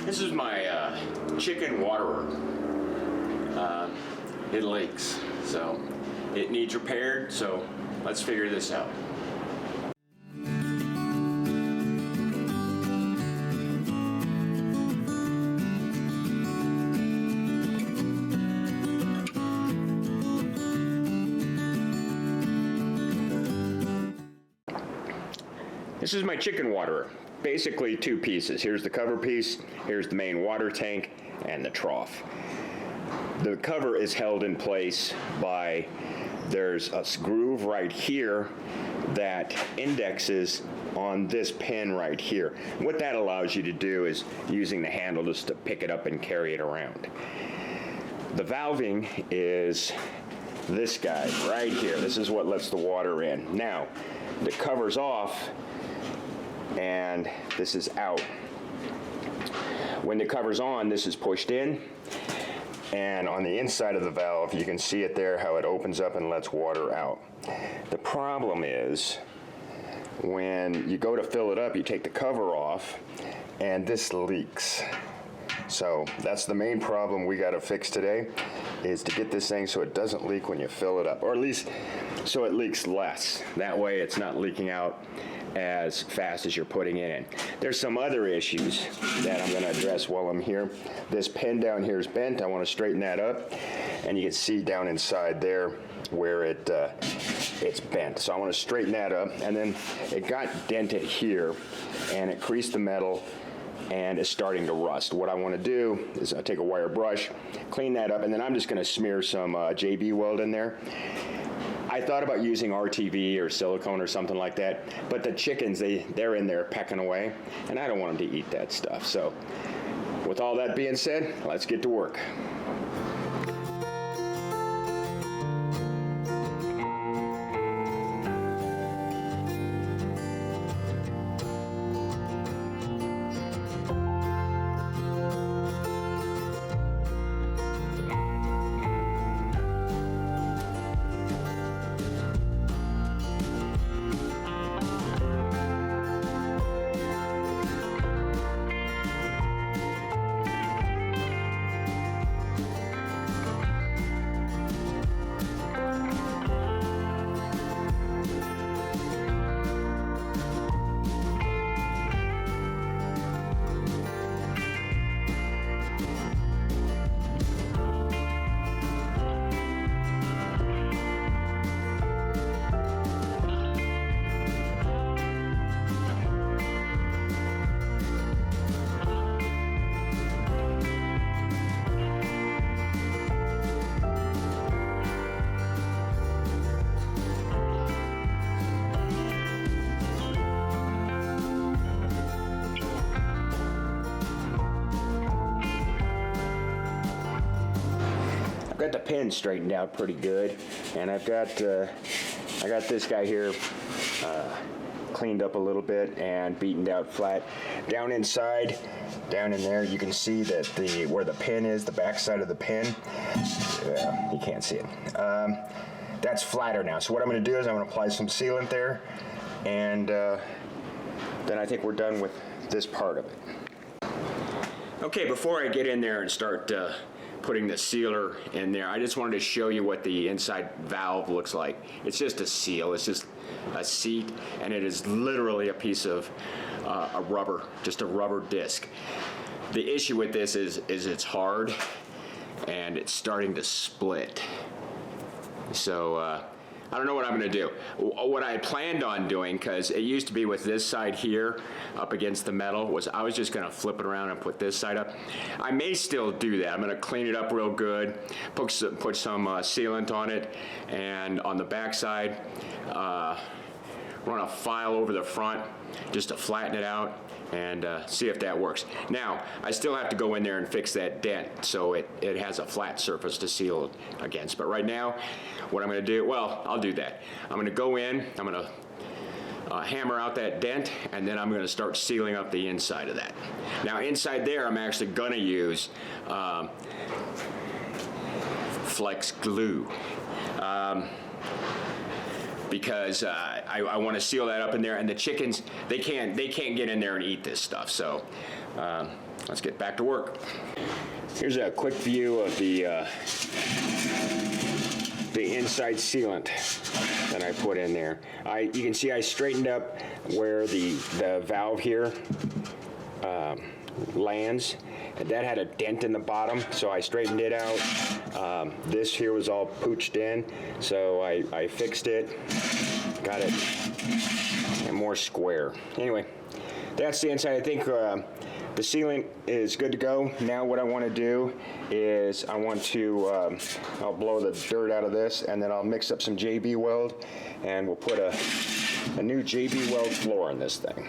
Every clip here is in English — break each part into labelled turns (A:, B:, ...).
A: This is my chicken waterer. It leaks, so it needs repaired, so let's figure this out. This is my chicken waterer. Basically two pieces. Here's the cover piece, here's the main water tank, and the trough. The cover is held in place by, there's a groove right here that indexes on this pin right here. What that allows you to do is using the handle just to pick it up and carry it around. The valving is this guy right here. This is what lets the water in. Now, the cover's off and this is out. When the cover's on, this is pushed in, and on the inside of the valve, you can see it there, how it opens up and lets water out. The problem is, when you go to fill it up, you take the cover off, and this leaks. So that's the main problem we got to fix today, is to get this thing so it doesn't leak when you fill it up, or at least so it leaks less. That way it's not leaking out as fast as you're putting it in. There's some other issues that I'm going to address while I'm here. This pin down here is bent. I want to straighten that up, and you can see down inside there where it's bent. So I want to straighten that up, and then it got dented here and it creased the metal and is starting to rust. What I want to do is I take a wire brush, clean that up, and then I'm just going to smear some JB Weld in there. I thought about using RTV or silicone or something like that, but the chickens, they're in there pecking away, and I don't want them to eat that stuff. So with all that being said, let's get to work. I've got the pin straightened out pretty good, and I got this guy here cleaned up a little bit and beaten out flat. Down inside, down in there, you can see that where the pin is, the back side of the pin, you can't see it. That's flatter now. So what I'm going to do is I'm going to apply some sealant there, and then I think we're done with this part of it. Okay, before I get in there and start putting the sealer in there, I just wanted to show you what the inside valve looks like. It's just a seal, it's just a seat, and it is literally a piece of a rubber, just a rubber disc. The issue with this is it's hard and it's starting to split. So I don't know what I'm going to do. What I planned on doing, because it used to be with this side here up against the metal, was I was just going to flip it around and put this side up. I may still do that. I'm going to clean it up real good, put some sealant on it, and on the back side, run a file over the front just to flatten it out and see if that works. Now, I still have to go in there and fix that dent so it has a flat surface to seal it against. But right now, what I'm going to do, well, I'll do that. I'm going to go in, I'm going to hammer out that dent, and then I'm going to start sealing up the inside of that. Now, inside there, I'm actually going to use Flex glue. Because I want to seal that up in there, and the chickens, they can't get in there and eat this stuff. So let's get back to work. Here's a quick view of the inside sealant that I put in there. You can see I straightened up where the valve here lands. That had a dent in the bottom, so I straightened it out. This here was all pooched in, so I fixed it, got it and more square. Anyway, that's the inside. I think the sealant is good to go. Now what I want to do is I want to, I'll blow the dirt out of this, and then I'll mix up some JB Weld, and we'll put a new JB Weld floor in this thing.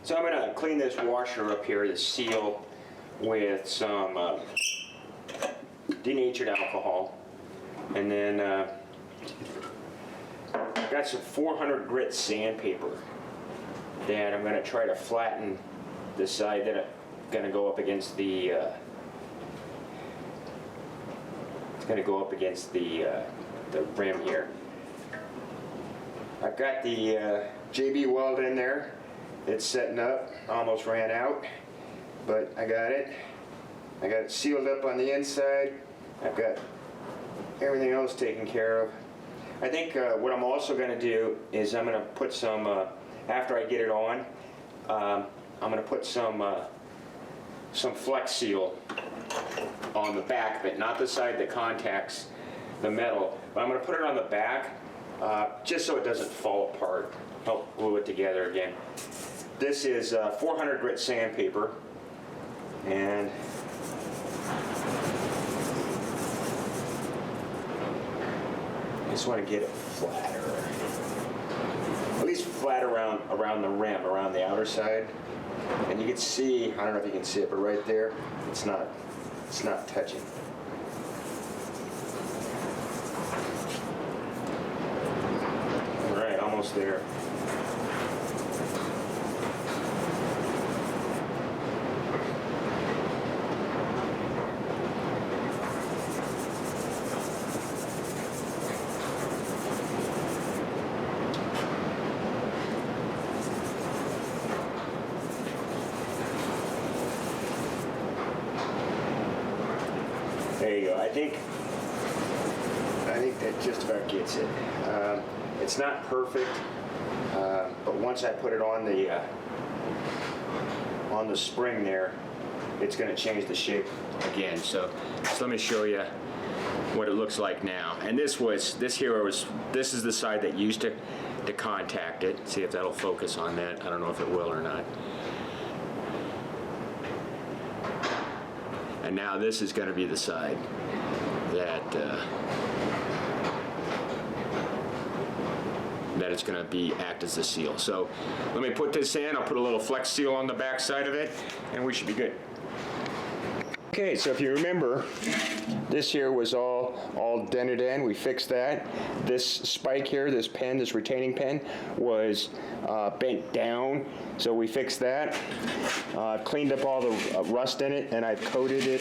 A: So I'm going to clean this washer up here, the seal, with some denatured alcohol. And then I've got some 400 grit sandpaper that I'm going to try to flatten the side that I'm going to go up against the the rim here. I've got the JB Weld in there. It's setting up, almost ran out, but I got it. I got it sealed up on the inside. I've got everything else taken care of. I think what I'm also going to do is I'm going to put some, after I get it on, I'm going to put some Flex Seal on the back of it, not the side that contacts the metal, but I'm going to put it on the back just so it doesn't fall apart. Help glue it together again. This is 400 grit sandpaper, and I just want to get it flatter, at least flat around the rim, around the outer side. And you can see, I don't know if you can see it, but right there, it's not touching. All right, almost there. There you go. I think that just about gets it. It's not perfect, but once I put it on the spring there, it's going to change the shape again. So let me show you what it looks like now. And this is the side that used to contact it. See if that'll focus on that. I don't know if it will or not. And now this is going to be the side that it's going to act as the seal. So let me put this in. I'll put a little Flex Seal on the back side of it, and we should be good. Okay, so if you remember, this here was all dented in. We fixed that. This spike here, this retaining pin, was bent down, so we fixed that. Cleaned up all the rust in it, and I've coated it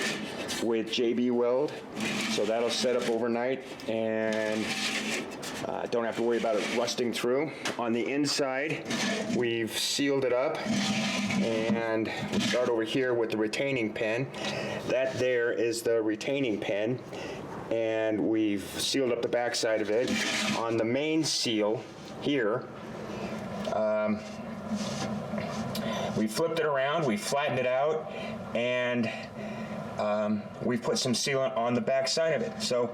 A: with JB Weld, so that'll set up overnight, and don't have to worry about it rusting through. On the inside, we've sealed it up, and we'll start over here with the retaining pin. That there is the retaining pin, and we've sealed up the backside of it. On the main seal here, we flipped it around, we flattened it out, and we've put some sealant on the backside of it. So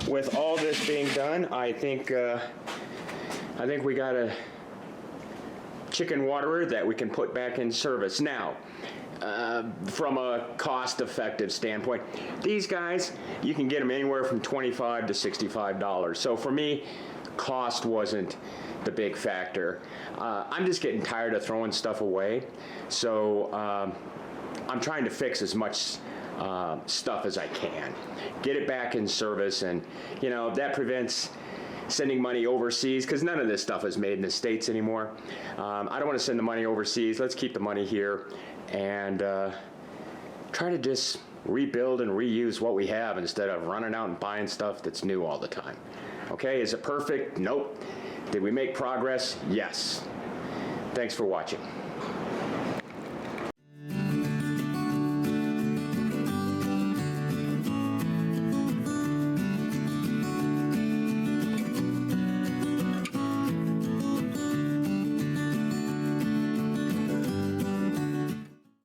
A: with all this being done, I think we got a chicken waterer that we can put back in service. Now, from a cost-effective standpoint, these guys, you can get them anywhere from $25 to $65. So for me, cost wasn't the big factor. I'm just getting tired of throwing stuff away. So I'm trying to fix as much stuff as I can, get it back in service, and that prevents sending money overseas, because none of this stuff is made in the States anymore. I don't want to send the money overseas. Let's keep the money here and try to just rebuild and reuse what we have instead of running out and buying stuff that's new all the time. Okay, is it perfect? Nope. Did we make progress? Yes. Thanks for watching.